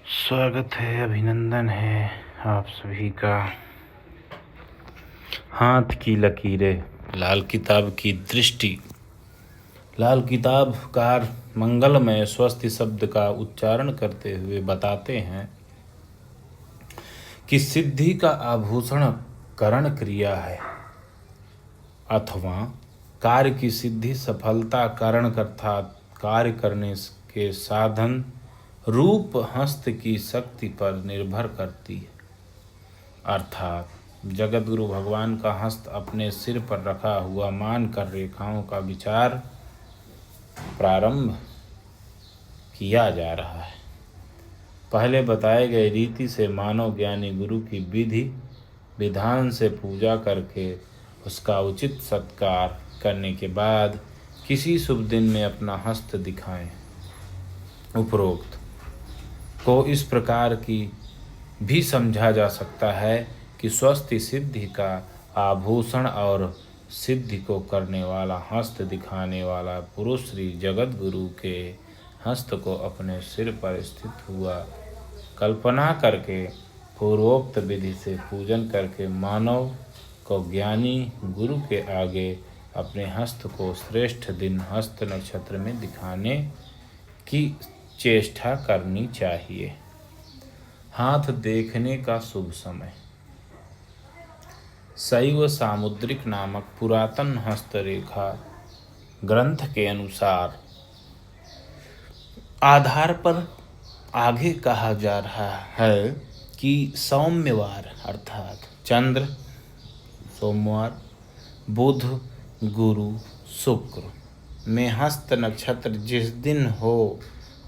स्वागत है, अभिनंदन है आप सभी का। हाथ की लकीरें, लाल किताब की दृष्टि। लाल किताबकार मंगलमय स्वस्ति शब्द का उच्चारण करते हुए बताते हैं कि सिद्धि का आभूषण करण क्रिया है, अथवा कार्य की सिद्धि सफलता कारण अर्थात कार्य करने के साधन रूप हस्त की शक्ति पर निर्भर करती है। अर्थात जगत गुरु भगवान का हस्त अपने सिर पर रखा हुआ मानकर रेखाओं का विचार प्रारंभ किया जा रहा है। पहले बताए गए रीति से मानव ज्ञानी गुरु की विधि विधान से पूजा करके उसका उचित सत्कार करने के बाद किसी शुभ दिन में अपना हस्त दिखाएं। उपरोक्त को इस प्रकार की भी समझा जा सकता है कि स्वस्ति सिद्धि का आभूषण और सिद्धि को करने वाला हस्त दिखाने वाला पुरुष श्री जगत गुरु के हस्त को अपने सिर पर स्थित हुआ कल्पना करके पूर्वोक्त विधि से पूजन करके मानव को ज्ञानी गुरु के आगे अपने हस्त को श्रेष्ठ दिन हस्त नक्षत्र में दिखाने की चेष्टा करनी चाहिए। हाथ देखने का शुभ समय। शैव सामुद्रिक नामक पुरातन हस्तरेखा ग्रंथ के अनुसार आधार पर आगे कहा जा रहा है कि सौम्यवार अर्थात चंद्र, सोमवार, बुध, गुरु, शुक्र में हस्त नक्षत्र जिस दिन हो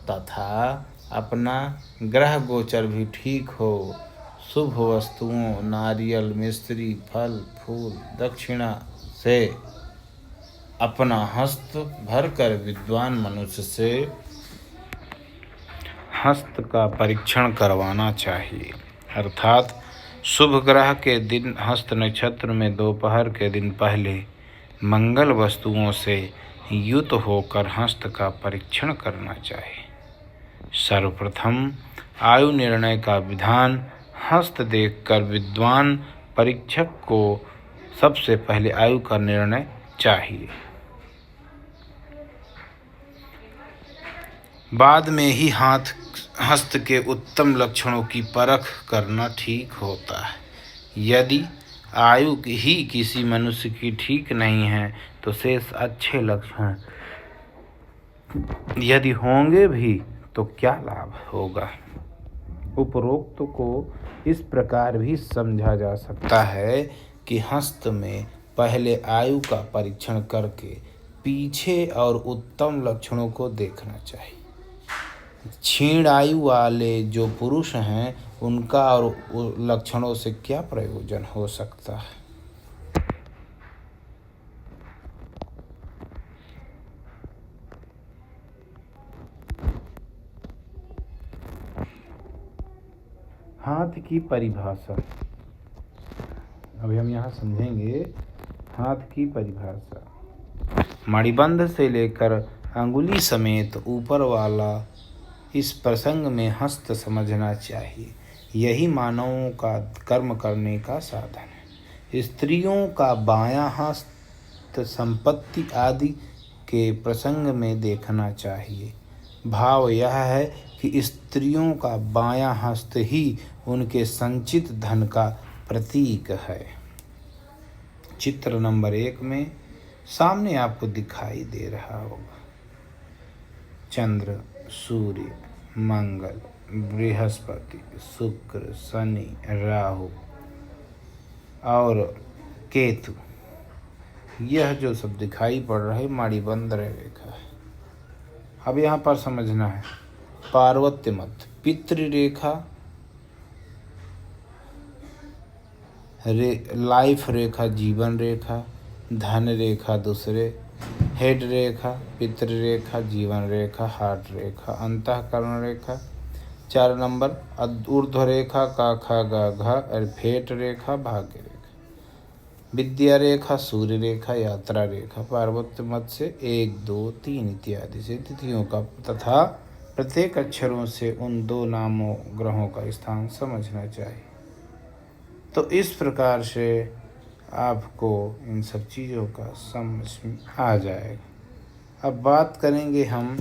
तथा अपना ग्रह गोचर भी ठीक हो, शुभ वस्तुओं नारियल, मिश्री, फल, फूल, दक्षिणा से अपना हस्त भरकर विद्वान मनुष्य से हस्त का परीक्षण करवाना चाहिए। अर्थात शुभ ग्रह के दिन हस्त नक्षत्र में दोपहर के दिन पहले मंगल वस्तुओं से युक्त होकर हस्त का परीक्षण करना चाहिए। सर्वप्रथम आयु निर्णय का विधान हस्त देखकर विद्वान परीक्षक को सबसे पहले आयु का निर्णय चाहिए। बाद में ही हस्त के उत्तम लक्षणों की परख करना ठीक होता है। यदि आयु ही किसी मनुष्य की ठीक नहीं है तो शेष अच्छे लक्षण यदि होंगे भी तो क्या लाभ होगा। उपरोक्त को इस प्रकार भी समझा जा सकता है कि हस्त में पहले आयु का परीक्षण करके पीछे और उत्तम लक्षणों को देखना चाहिए। क्षीण आयु वाले जो पुरुष हैं उनका और लक्षणों से क्या प्रयोजन हो सकता है। हाथ की परिभाषा। अभी हम यहाँ समझेंगे हाथ की परिभाषा। मणिबंध से लेकर अंगुली समेत ऊपर वाला इस प्रसंग में हस्त समझना चाहिए। यही मानवों का कर्म करने का साधन है। स्त्रियों का बायां हस्त संपत्ति आदि के प्रसंग में देखना चाहिए। भाव यह है कि स्त्रियों का बायां हस्त ही उनके संचित धन का प्रतीक है। चित्र नंबर 1 में सामने आपको दिखाई दे रहा होगा। चंद्र, सूर्य, मंगल, बृहस्पति, शुक्र, शनि, राहु और केतु, यह जो सब दिखाई पड़ रहा है मणिबंध रेखा है। अब यहाँ पर समझना है पार्वत्य मध्य, पितृरेखा, लाइफ रेखा, जीवन रेखा, धन रेखा दूसरे, हेड रेखा, पितृ रेखा, जीवन रेखा, हार्ट रेखा, अंतःकरण रेखा। 4 नंबर ऊर्ध्व रेखा का खा गा घा और फेट रेखा, भाग्य रेखा, विद्या रेखा, सूर्य रेखा, यात्रा रेखा, पार्वत्य मध्य से 1, 2, 3 इत्यादि से तिथियों का तथा प्रत्येक अक्षरों से उन दो नामों ग्रहों का स्थान समझना चाहिए। तो इस प्रकार से आपको इन सब चीज़ों का समझ में आ जाएगा। अब बात करेंगे हम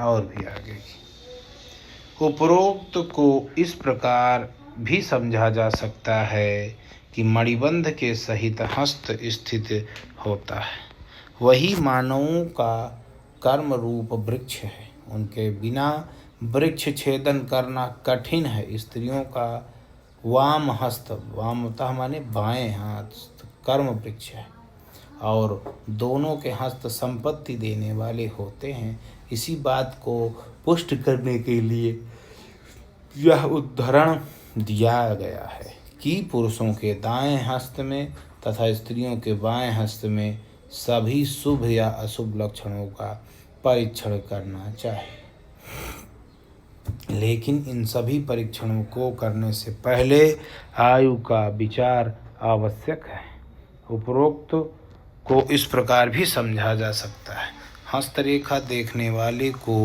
और भी आगे की। उपरोक्त को इस प्रकार भी समझा जा सकता है कि मणिबंध के सहित हस्त स्थित होता है, वही मानवों का कर्म रूप वृक्ष है। उनके बिना वृक्ष छेदन करना कठिन है। स्त्रियों का वाम हस्त, वामतः माने बाएं हाथ, कर्म वृक्ष है और दोनों के हस्त संपत्ति देने वाले होते हैं। इसी बात को पुष्ट करने के लिए यह उदाहरण दिया गया है कि पुरुषों के दाएं हस्त में तथा स्त्रियों के बाएं हस्त में सभी शुभ या अशुभ लक्षणों का परीक्षण करना चाहिए। लेकिन इन सभी परीक्षणों को करने से पहले आयु का विचार आवश्यक है। उपरोक्त को इस प्रकार भी समझा जा सकता है। हस्तरेखा देखने वाले को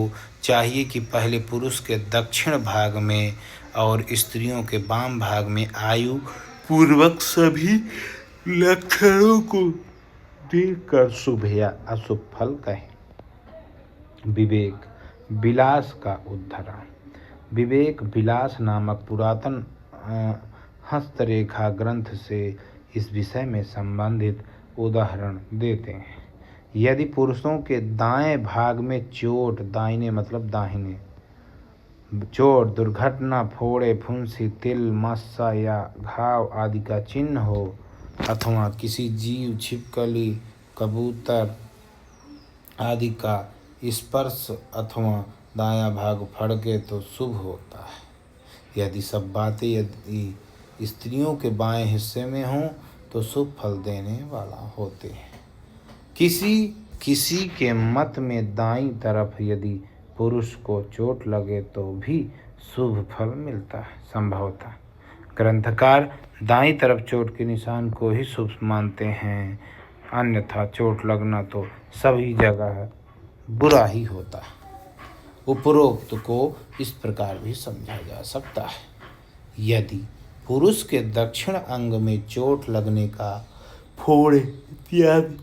चाहिए कि पहले पुरुष के दक्षिण भाग में और स्त्रियों के वाम भाग में आयु पूर्वक सभी लक्षणों को देखकर शुभ या अशुभ फल कहें। विवेक विलास का उदाहरण। विवेक विलास नामक पुरातन हस्तरेखा ग्रंथ से इस विषय में संबंधित उदाहरण देते हैं। यदि पुरुषों के दाएं भाग में चोट, दाहिने मतलब दाहिने, चोट, दुर्घटना, फोड़े, फुंसी, तिल, मस्सा या घाव आदि का चिन्ह हो अथवा किसी जीव, छिपकली, कबूतर आदि का स्पर्श अथवा दायां भाग फड़के तो शुभ होता है। यदि सब बातें यदि स्त्रियों के बाएं हिस्से में हों तो शुभ फल देने वाला होते हैं। किसी के मत में दाईं तरफ यदि पुरुष को चोट लगे तो भी शुभ फल मिलता है। संभवतः ग्रंथकार दाईं तरफ चोट के निशान को ही शुभ मानते हैं, अन्यथा चोट लगना तो सभी जगह बुरा ही होता है। उपरोक्त को इस प्रकार भी समझा जा सकता है। यदि पुरुष के दक्षिण अंग में चोट लगने का, फोड़े इत्यादि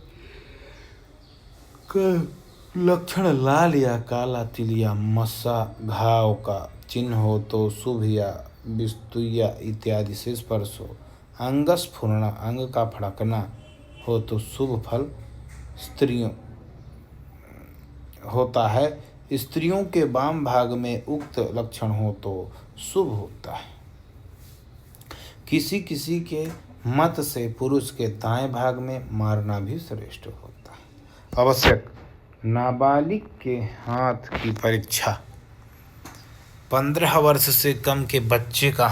का लक्षण लाल या काला तिल या मस्सा, घाव का चिन्ह हो तो शुभ या विस्तुया इत्यादि से स्पर्श हो, अंगस्फुरणा, अंग का फड़कना हो तो शुभ फल स्त्रियों होता है। स्त्रियों के वाम भाग में उक्त लक्षण हो तो शुभ होता है। किसी के मत से पुरुष के दाएं भाग में मारना भी श्रेष्ठ होता है। आवश्यक नाबालिग के हाथ की परीक्षा। 15 वर्ष से कम के बच्चे का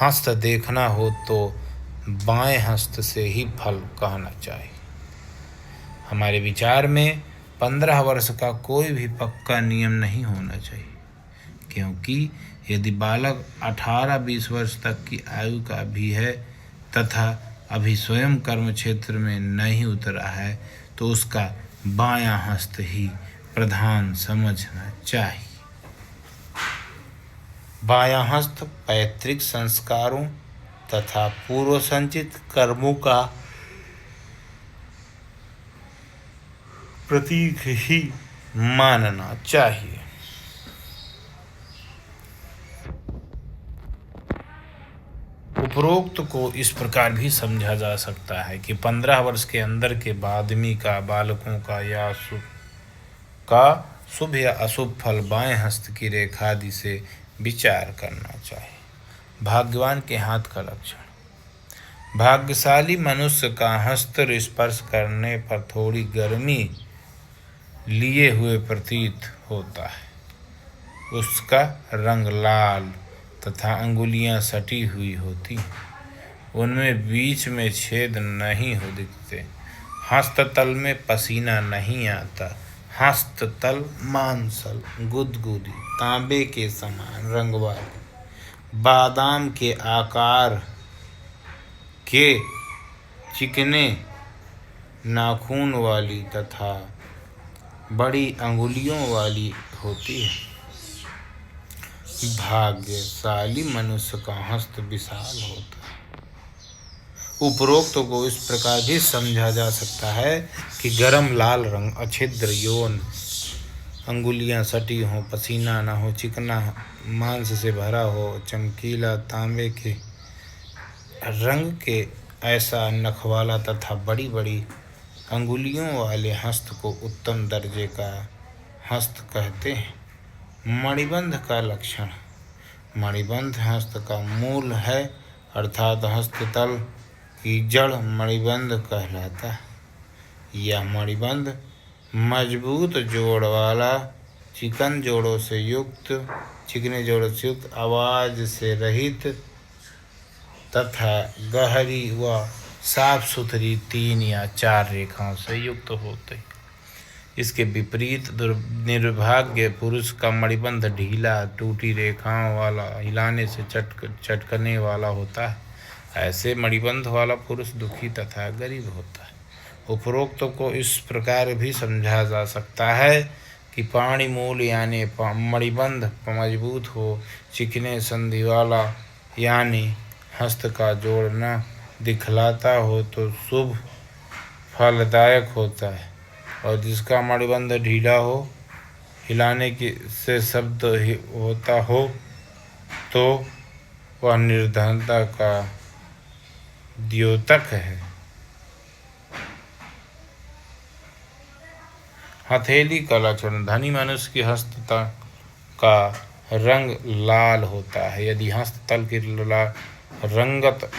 हस्त देखना हो तो बाएं हस्त से ही फल कहना चाहिए। हमारे विचार में 15 वर्ष का कोई भी पक्का नियम नहीं होना चाहिए, क्योंकि यदि बालक 18-20 वर्ष तक की आयु का भी है तथा अभी स्वयं कर्म क्षेत्र में नहीं उतरा है तो उसका बायां हस्त ही प्रधान समझना चाहिए। बायां हस्त पैतृक संस्कारों तथा पूर्व संचित कर्मों का प्रतीक ही मानना चाहिए। उपरोक्त को इस प्रकार भी समझा जा सकता है कि 15 वर्ष के अंदर के आदमी का, बालकों का शुभ या अशुभ फल बाएं हस्त की रेखा आदि से विचार करना चाहिए। भाग्यवान के हाथ का लक्षण। भाग्यशाली मनुष्य का हस्त स्पर्श करने पर थोड़ी गर्मी लिए हुए प्रतीत होता है। उसका रंग लाल तथा अंगुलियां सटी हुई होती हैं, उनमें बीच में छेद नहीं हो दिखते। हस्ततल में पसीना नहीं आता। हस्ततल मांसल, गुदगुदी, तांबे के समान रंग वाली, बादाम के आकार के चिकने नाखून वाली तथा बड़ी अंगुलियों वाली होती है। भाग्यशाली मनुष्य का हस्त विशाल होता है। उपरोक्त को इस प्रकार भी समझा जा सकता है कि गरम लाल रंग, अछिद्र यौन, अंगुलियां सटी हों, पसीना न हो, चिकना मांस से भरा हो, चमकीला तांबे के रंग के ऐसा नखवाला तथा बड़ी बड़ी अंगुलियों वाले हस्त को उत्तम दर्जे का हस्त कहते हैं। मणिबंध का लक्षण। मणिबंध हस्त का मूल है, अर्थात हस्ततल की जड़ मणिबंध कहलाता है। यह मणिबंध मजबूत जोड़ वाला, चिकने जोड़ों से युक्त, आवाज से रहित तथा गहरी व साफ सुथरी 3 या 4 रेखाओं से युक्त होते। इसके विपरीत निर्भाग्य पुरुष का मणिबंध ढीला, टूटी रेखाओं वाला, हिलाने से चटकने वाला होता है। ऐसे मणिबंध वाला पुरुष दुखी तथा गरीब होता है। उपरोक्त को इस प्रकार भी समझा जा सकता है कि पाणी मूल यानी मणिबंध मजबूत हो, चिकने संधि वाला यानी हस्त का जोड़ न दिखलाता हो तो शुभ फलदायक होता है, और जिसका मणिबंध ढीला हो, हिलाने से शब्द होता हो तो वह निर्धनता का द्योतक है। हथेली का लक्षण। धनी मनुष्य की हस्ततल का रंग लाल होता है। यदि हस्ततल की रंगत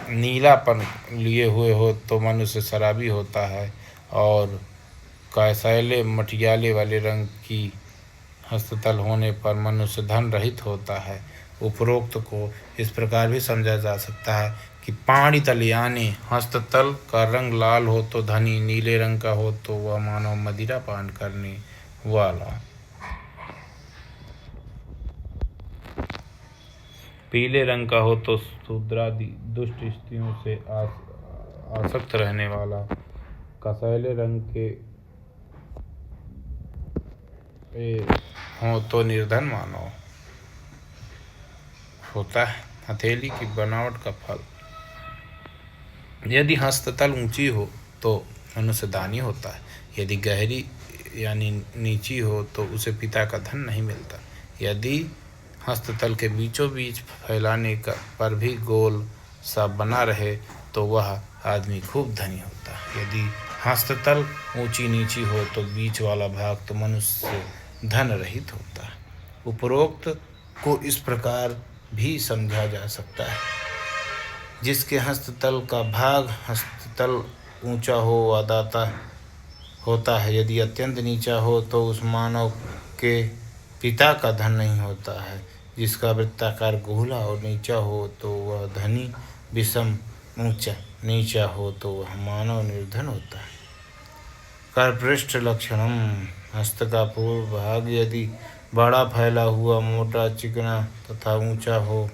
नीलापन लिए हुए हो तो मनुष्य शराबी होता है, और कैसैले मटियाले वाले रंग की हस्ततल होने पर मनुष्य धन रहित होता है। उपरोक्त को इस प्रकार भी समझा जा सकता है कि पाणितल यानी हस्ततल का रंग लाल हो तो धनी, नीले रंग का हो तो वह मानव मदिरा पान करने वाला, पीले रंग का हो तो शूद्रादि दुष्ट स्त्रियों से आसक्त रहने वाला, कसैले रंग के हो तो निर्धन मानव होता है। हथेली की बनावट का फल। यदि हस्ततल ऊंची हो तो मनुष्य दानी होता है। यदि गहरी यानी नीची हो तो उसे पिता का धन नहीं मिलता। यदि हस्ततल के बीचों बीच फैलाने पर भी गोल सा बना रहे तो वह आदमी खूब धनी होता है। यदि हस्ततल ऊंची नीची हो तो बीच वाला भाग तो मनुष्य धन रहित होता है। उपरोक्त को इस प्रकार भी समझा जा सकता है, जिसके हस्ततल का भाग हस्ततल ऊंचा हो वह दाता होता है। यदि अत्यंत नीचा हो तो उस मानव के पिता का धन नहीं होता है। जिसका वृत्ताकार गोला और नीचा हो तो वह धनी, विषम ऊंचा नीचा हो तो वह मानव निर्धन होता है। करपृष्ठ लक्षणम। हस्त का पूर्व भाग यदि बड़ा फैला हुआ, मोटा, चिकना तथा ऊंचा हो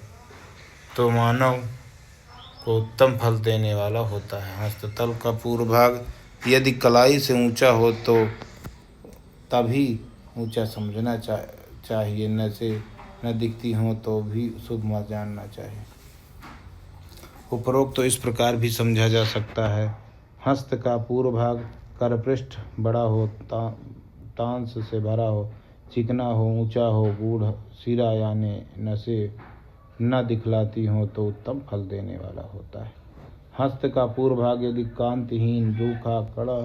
तो मानव को उत्तम फल देने वाला होता है। हस्ततल का पूर्व भाग यदि कलाई से ऊंचा हो तो तभी ऊंचा समझना चाहिए, न से न दिखती हो तो भी शुभ मत जानना चाहिए। उपरोक्त तो इस प्रकार भी समझा जा सकता है। हस्त का पूर्व भाग करपृष्ठ बड़ा हो, तांस से भरा हो, चिकना हो, ऊंचा हो, गूढ़ सिरा यानी नसें न दिखलाती हो तो उत्तम फल देने वाला होता है। हस्त का पूर्व भाग यदि कांतिहीन, रूखा, कड़ा,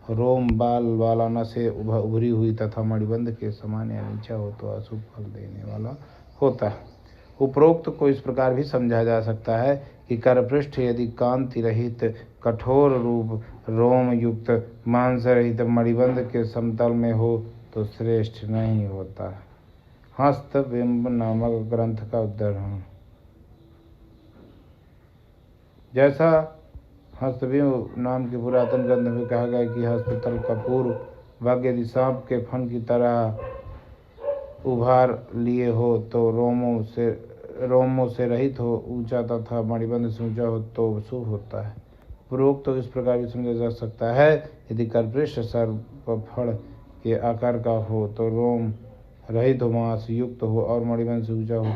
रोम बाल वाला, नसें उभरी हुई तथा मणिबंध के समान या नीचा हो तो अशुभ फल देने वाला होता है। उपरोक्त को इस प्रकार भी समझा जा सकता है कि करपृष्ठ यदि कांति रहित, कठोर रूप, रोम युक्त, मांस रहित मणिबंध के समतल में हो तो श्रेष्ठ नहीं होता। हस्तबिंब नामक ग्रंथ का उद्धरण। जैसा हस्तबिंब नाम के पुरातन ग्रंथ में कहा गया कि हस्ततल का पूर्व भाग यदि सांप के फन की तरह उभार लिए हो तो रोमों से रहित हो, ऊंचा तथा मणिबंध से ऊंचा हो तो शुभ होता है। उपरोक्त तो इस प्रकार भी समझा जा सकता है, यदि करपृष्ठ सर्पफल के आकार का हो तो रोम रहित हो, मांस युक्त हो और मणिबन से ऊंचा हो तो